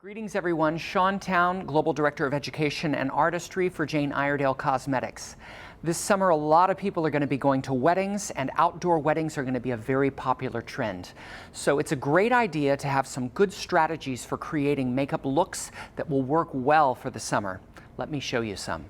Greetings everyone, Shawn Towne, Global Director of Education and Artistry for Jane Iredale Cosmetics. This summer a lot of people are going to be going to weddings, and outdoor weddings are going to be a very popular trend. So it's a great idea to have some good strategies for creating makeup looks that will work well for the summer. Let me show you some.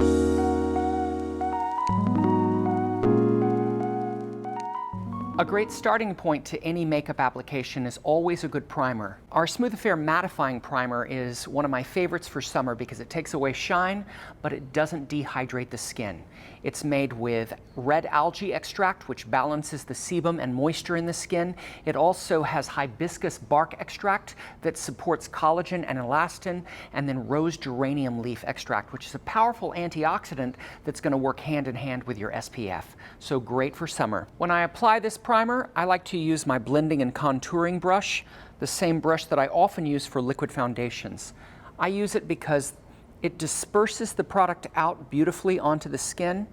A great starting point to any makeup application is always a good primer. Our Smooth Affair Mattifying Primer is one of my favorites for summer because it takes away shine, but it doesn't dehydrate the skin. It's made with red algae extract, which balances the sebum and moisture in the skin. It also has hibiscus bark extract that supports collagen and elastin, and then rose geranium leaf extract, which is a powerful antioxidant that's going to work hand in hand with your SPF. So great for summer. When I apply this primer, I like to use my blending and contouring brush, the same brush that I often use for liquid foundations. I use it because it disperses the product out beautifully onto the skin.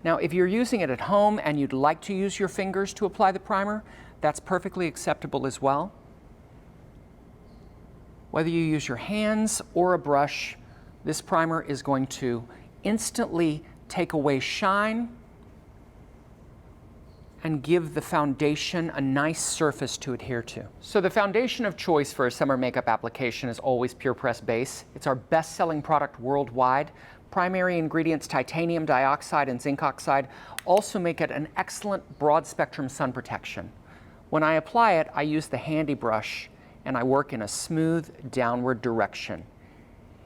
Now, if you're using it at home and you'd like to use your fingers to apply the primer, that's perfectly acceptable as well. Whether you use your hands or a brush, this primer is going to instantly take away shine and give the foundation a nice surface to adhere to. So the foundation of choice for a summer makeup application is always Pure Press Base. It's our best-selling product worldwide. Primary ingredients titanium dioxide and zinc oxide also make it an excellent broad-spectrum sun protection. When I apply it, I use the handy brush and I work in a smooth downward direction.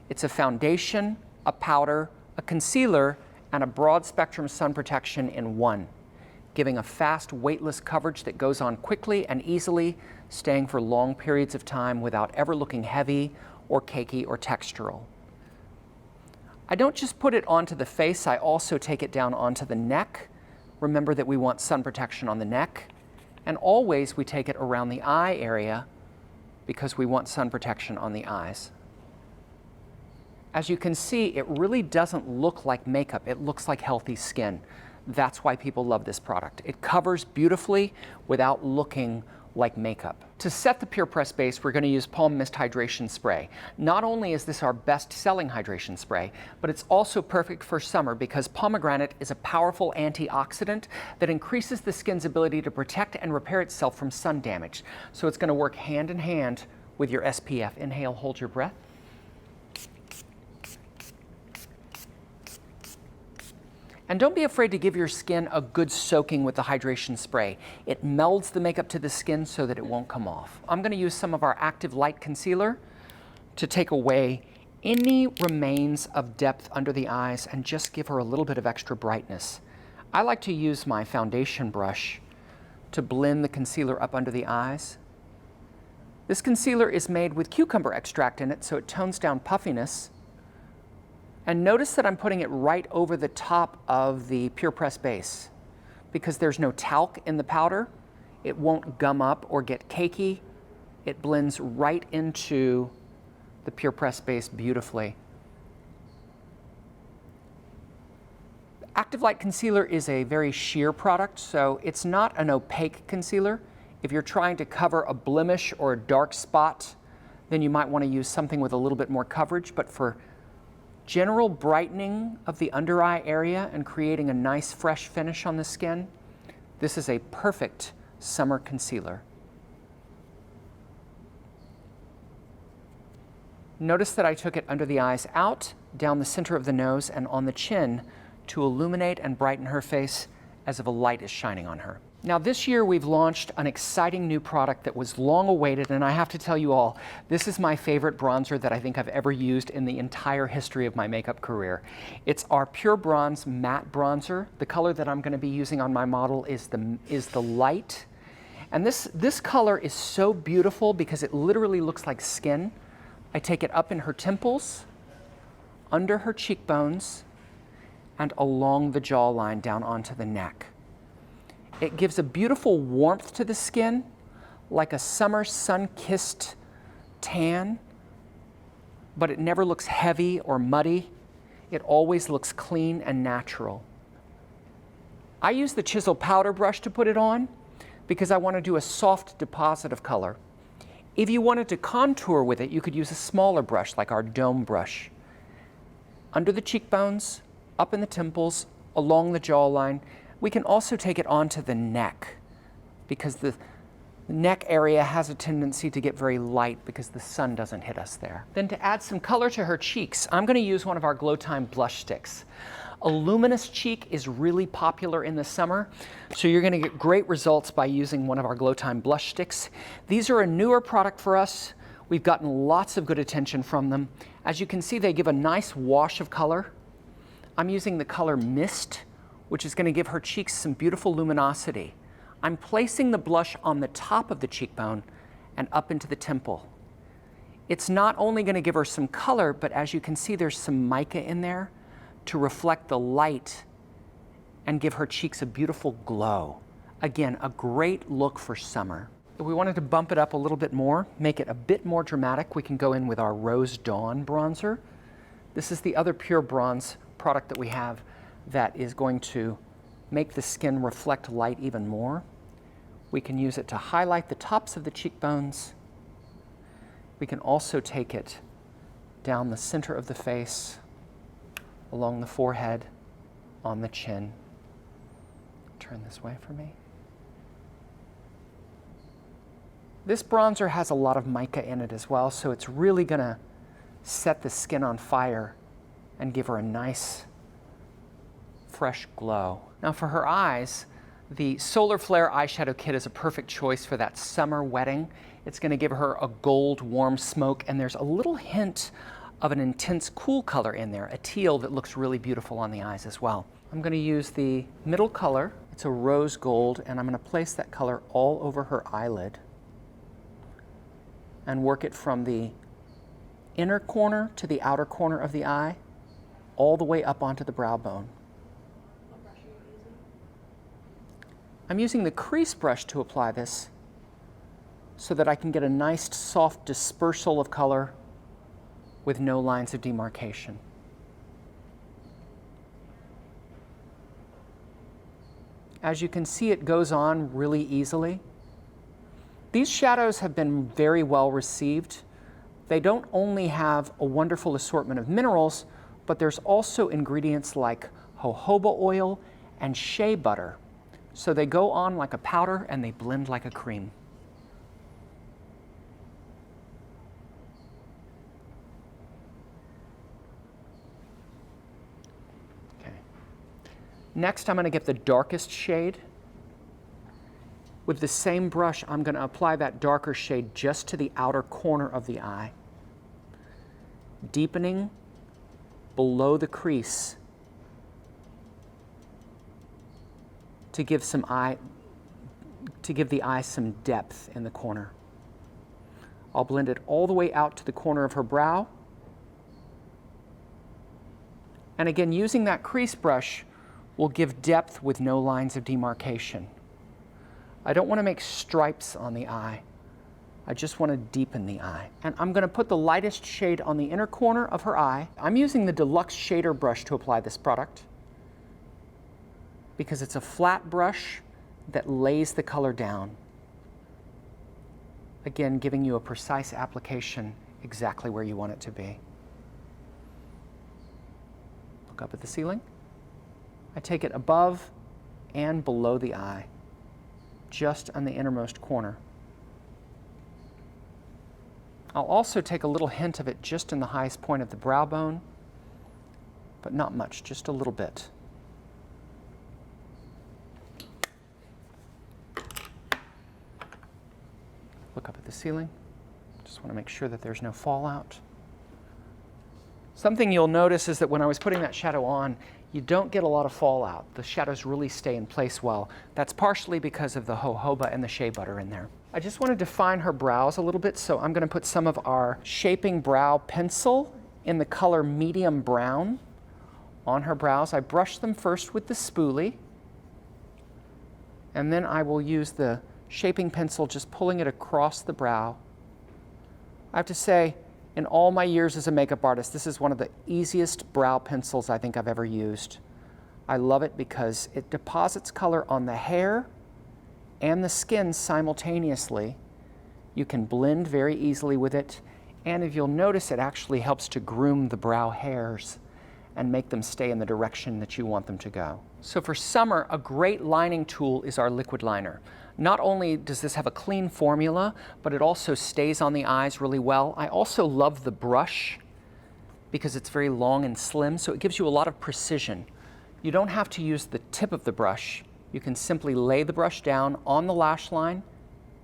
It's a foundation, a powder, a concealer, and a broad-spectrum sun protection in one, giving a fast, weightless coverage that goes on quickly and easily, staying for long periods of time without ever looking heavy or cakey or textural. I don't just put it onto the face, I also take it down onto the neck. Remember that we want sun protection on the neck. And always we take it around the eye area because we want sun protection on the eyes. As you can see, it really doesn't look like makeup, it looks like healthy skin. That's why people love this product. It covers beautifully without looking like makeup. To set the Pure Press Base, we're going to use Palm Mist Hydration Spray. Not only is this our best-selling hydration spray, but it's also perfect for summer because pomegranate is a powerful antioxidant that increases the skin's ability to protect and repair itself from sun damage. So it's going to work hand in hand with your SPF. Inhale, hold your breath. And don't be afraid to give your skin a good soaking with the hydration spray. It melds the makeup to the skin so that it won't come off. I'm going to use some of our Active Light Concealer to take away any remains of depth under the eyes and just give her a little bit of extra brightness. I like to use my foundation brush to blend the concealer up under the eyes. This concealer is made with cucumber extract in it, so it tones down puffiness. And notice that I'm putting it right over the top of the Pure Press Base. Because there's no talc in the powder, it won't gum up or get cakey. It blends right into the Pure Press Base beautifully. Active Light Concealer is a very sheer product, so it's not an opaque concealer. If you're trying to cover a blemish or a dark spot, then you might want to use something with a little bit more coverage, but for general brightening of the under eye area and creating a nice fresh finish on the skin, this is a perfect summer concealer. Notice that I took it under the eyes out, down the center of the nose, and on the chin to illuminate and brighten her face as if a light is shining on her. Now this year we've launched an exciting new product that was long awaited, and I have to tell you all, this is my favorite bronzer that I think I've ever used in the entire history of my makeup career. It's our Pure Bronze Matte Bronzer. The color that I'm going to be using on my model is the light. And this color is so beautiful because it literally looks like skin. I take it up in her temples, under her cheekbones, and along the jawline down onto the neck. It gives a beautiful warmth to the skin, like a summer sun-kissed tan, but it never looks heavy or muddy. It always looks clean and natural. I use the chisel powder brush to put it on because I want to do a soft deposit of color. If you wanted to contour with it, you could use a smaller brush like our dome brush. Under the cheekbones, up in the temples, along the jawline. We can also take it onto the neck because the neck area has a tendency to get very light because the sun doesn't hit us there. Then to add some color to her cheeks, I'm going to use one of our Glow Time blush sticks. A luminous cheek is really popular in the summer, so you're going to get great results by using one of our Glow Time blush sticks. These are a newer product for us. We've gotten lots of good attention from them. As you can see, they give a nice wash of color. I'm using the color Mist, which is going to give her cheeks some beautiful luminosity. I'm placing the blush on the top of the cheekbone and up into the temple. It's not only going to give her some color, but as you can see, there's some mica in there to reflect the light and give her cheeks a beautiful glow. Again, a great look for summer. If we wanted to bump it up a little bit more, make it a bit more dramatic, we can go in with our Rose Dawn bronzer. This is the other pure bronze product that we have that is going to make the skin reflect light even more. We can use it to highlight the tops of the cheekbones. We can also take it down the center of the face, along the forehead, on the chin. Turn this way for me. This bronzer has a lot of mica in it as well, so it's really going to set the skin on fire and give her a nice, fresh glow. Now for her eyes, the Solar Flare eyeshadow kit is a perfect choice for that summer wedding. It's going to give her a gold warm smoke, and there's a little hint of an intense cool color in there, a teal that looks really beautiful on the eyes as well. I'm going to use the middle color. It's a rose gold, and I'm going to place that color all over her eyelid and work it from the inner corner to the outer corner of the eye, all the way up onto the brow bone. What brush are you using? I'm using the crease brush to apply this so that I can get a nice soft dispersal of color with no lines of demarcation. As you can see, it goes on really easily. These shadows have been very well received. They don't only have a wonderful assortment of minerals, but there's also ingredients like jojoba oil and shea butter. So they go on like a powder and they blend like a cream. Okay. Next, I'm going to get the darkest shade. With the same brush, I'm going to apply that darker shade just to the outer corner of the eye, deepening below the crease to give the eye some depth in the corner. I'll blend it all the way out to the corner of her brow. And again, using that crease brush will give depth with no lines of demarcation. I don't want to make stripes on the eye. I just want to deepen the eye. And I'm going to put the lightest shade on the inner corner of her eye. I'm using the Deluxe Shader brush to apply this product because it's a flat brush that lays the color down. Again, giving you a precise application exactly where you want it to be. Look up at the ceiling. I take it above and below the eye, just on the innermost corner. I'll also take a little hint of it just in the highest point of the brow bone, but not much, just a little bit. Look up at the ceiling. Just want to make sure that there's no fallout. Something you'll notice is that when I was putting that shadow on, you don't get a lot of fallout. The shadows really stay in place well. That's partially because of the jojoba and the shea butter in there. I just want to define her brows a little bit, so I'm going to put some of our Shaping Brow Pencil in the color medium brown on her brows. I brush them first with the spoolie, and then I will use the shaping pencil, just pulling it across the brow. I have to say, in all my years as a makeup artist, this is one of the easiest brow pencils I think I've ever used. I love it because it deposits color on the hair and the skin simultaneously, You can blend very easily with it, and if you'll notice, it actually helps to groom the brow hairs and make them stay in the direction that you want them to go. So for summer, a great lining tool is our liquid liner. Not only does this have a clean formula, but it also stays on the eyes really well. I also love the brush because it's very long and slim, so it gives you a lot of precision. You don't have to use the tip of the brush. You can simply lay the brush down on the lash line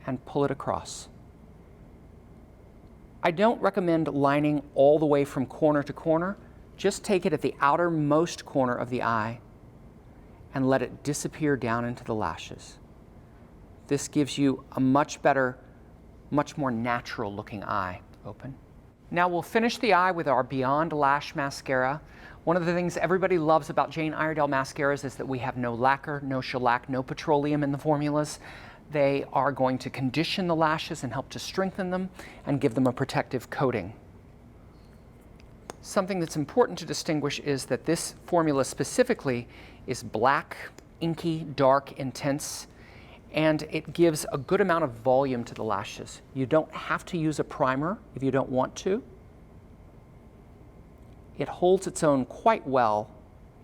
and pull it across. I don't recommend lining all the way from corner to corner. Just take it at the outermost corner of the eye and let it disappear down into the lashes. This gives you a much better, much more natural looking eye. Open. Now we'll finish the eye with our Beyond Lash Mascara. One of the things everybody loves about Jane Iredale mascaras is that we have no lacquer, no shellac, no petroleum in the formulas. They are going to condition the lashes and help to strengthen them and give them a protective coating. Something that's important to distinguish is that this formula specifically is black, inky, dark, intense, and it gives a good amount of volume to the lashes. You don't have to use a primer if you don't want to. It holds its own quite well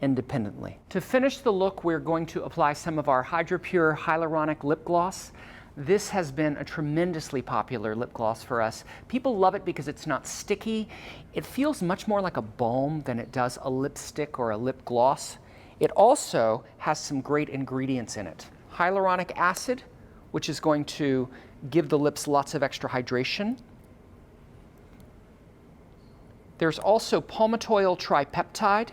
independently. To finish the look, we're going to apply some of our HydraPure Hyaluronic Lip Gloss. This has been a tremendously popular lip gloss for us. People love it because it's not sticky. It feels much more like a balm than it does a lipstick or a lip gloss. It also has some great ingredients in it. Hyaluronic acid, which is going to give the lips lots of extra hydration. There's also palmitoyl tripeptide,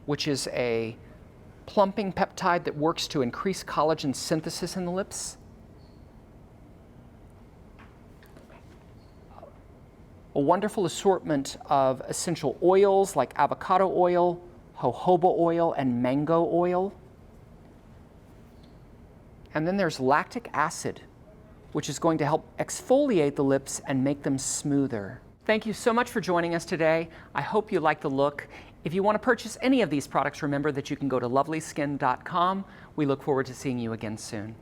which is a plumping peptide that works to increase collagen synthesis in the lips. A wonderful assortment of essential oils like avocado oil, jojoba oil, and mango oil. And then there's lactic acid, which is going to help exfoliate the lips and make them smoother. Thank you so much for joining us today. I hope you like the look. If you want to purchase any of these products, remember that you can go to lovelyskin.com. We look forward to seeing you again soon.